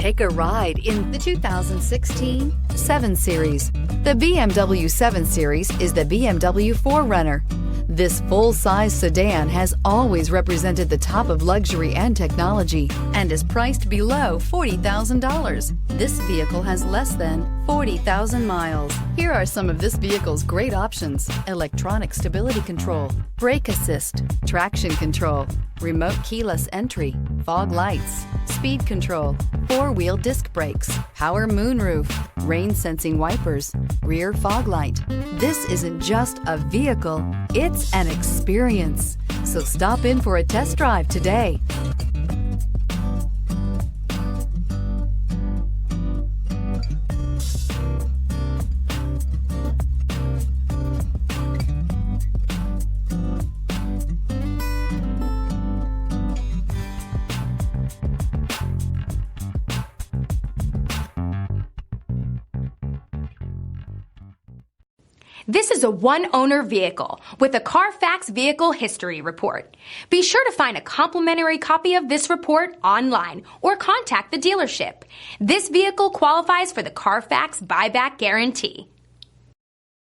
Take a ride in the 2016 7 Series. The BMW 7 Series is the BMW 4Runner. This full-size sedan has always represented the top of luxury and technology and is priced below $40,000. This vehicle has less than 40,000 miles. Here are some of this vehicle's great options: electronic stability control, brake assist, traction control, remote keyless entry, fog lights, speed control, 4-wheel disc brakes, power moonroof, rain sensing wipers, rear fog light. This isn't just a vehicle, it's an experience. So stop in for a test drive today. This is a one-owner vehicle with a Carfax Vehicle History Report. Be sure to find a complimentary copy of this report online or contact the dealership. This vehicle qualifies for the Carfax Buyback Guarantee.